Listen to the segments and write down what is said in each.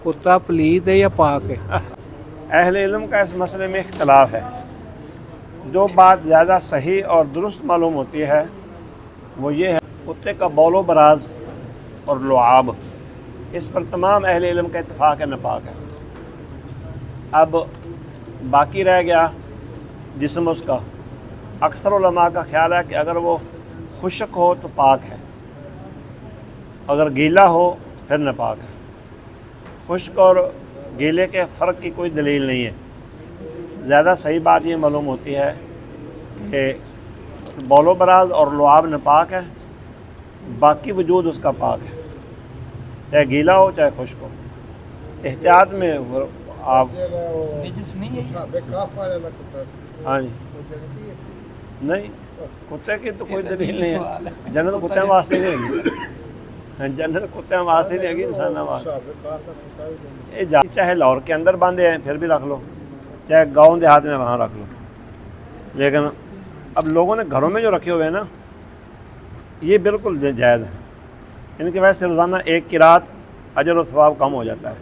कुत्ता पलीत है या पाक है? अहले इल्म का इस मसले में इख्तलाफ है। जो बात ज़्यादा सही और दुरुस्त मालूम होती है वो ये है कुत्ते का बौलो बराज और लुआब, इस पर तमाम अहले इल्म का इत्तेफाक है, नापाक है। अब बाकी रह गया जिस्म उसका। अक्सर उलमा का ख्याल है कि अगर वो खुश्क हो तो पाक है, अगर गीला हो फिर नापाक है। खुश्क और गीले के फ़र्क की कोई दलील नहीं है। ज़्यादा सही बात ये मालूम होती है कि बौलो बराज और लुआब नापाक है, बाकी वजूद उसका पाक है, चाहे गीला हो चाहे खुश्क हो। एहतियात में आप निजस नहीं है। हाँ जी, नहीं कुत्ते की तो कोई दलील नहीं है। जन्नत कुत्ते वास्ते नहीं होगी, जन्नत कुत्ते वास्ते नहीं होगी, इंसान वास्ते। ये चाहे लाहौर के अंदर बांधे हैं फिर भी रख लो, चाहे गांव देहात में वहाँ रख लो, लेकिन अब लोगों ने घरों में जो रखे हुए हैं ना, ये बिल्कुल जायज़ है। इनकी वजह से रोज़ाना एक किरात अजर और सवाब कम हो जाता है।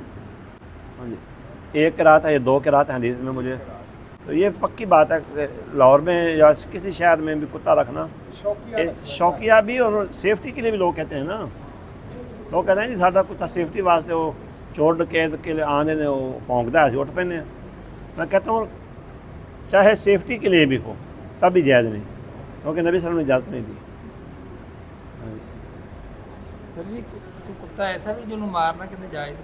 हाँ जी, एक किरात है या दो किरात है हदीस में मुझे, तो ये पक्की बात है कि लाहौर में या किसी शहर में भी कुत्ता रखना शौकिया भी और सेफ्टी के लिए भी लोग कहते हैं ना। लोग कहते हैं जी साडा कुत्ता सेफ्टी वास्ते वो चोर डकैत के लिए आंदे ने वो भौंकदा है उठ पैने। मैं कहता हूँ चाहे सेफ्टी के लिए भी हो तब भी जायज़ नहीं, क्योंकि नबी सल्लल्लाहु अलैहि वसल्लम ने इजाज़त नहीं दी। सर जी कोई कुत्ता ऐसा भी ਜਿਹਨੂੰ ਮਾਰਨਾ ਕਿਤੇ ਜਾਇਜ਼?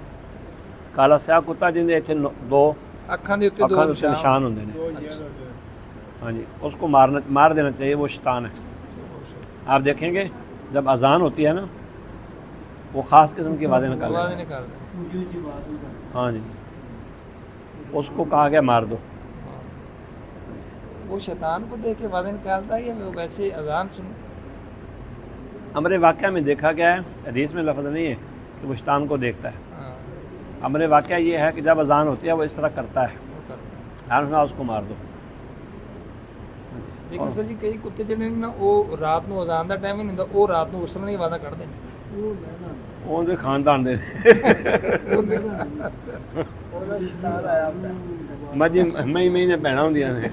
काला स्याह कुत्ता जिंदे इतने दो ਅੱਖਾਂ ਦੇ ਉੱਤੇ अखा ਦੋ उत्ते निशान होंगे ने, हाँ जी, उसको मार देना चाहिए, वो शैतान है। आप देखेंगे जब अजान होती है ना, वो ख़ास किस्म की आवाज़ें आवाज़ निकालेगा। निकाल। हाँ जी, उसको कहा गया मार दो। वो शैतान को देख के आवाज़ निकालता है या वो वैसे अजान सुन? अमरे वाक़या में देखा गया है, हदीस में लफ्ज़ नहीं है कि वो शैतान को देखता है। हाँ, अमरे वाक़या ये है कि जब अजान होती है वो इस तरह करता है, वो करता है। हाँ उसको मार दो। लेकिन सर जी कई कुत्ते ਜਿਹੜੇ ਨੇ ਨਾ ਉਹ ਰਾਤ ਨੂੰ ਅਜ਼ਾਨ ਦਾ ਟਾਈਮ ਹੀ ਨਹੀਂ ਹੁੰਦਾ, ਉਹ ਰਾਤ ਨੂੰ ਉਸ ਤਰ੍ਹਾਂ ਦੀ ਆਵਾਜ਼ਾਂ ਕੱਢਦੇ ਨੇ। ਉਹਦੇ ਖਾਨਦਾਨ ਦੇ ਮੱਝ ਮਹੀਨੇ ਭੈਣਾਂ ਹੁੰਦੀਆਂ ਨੇ,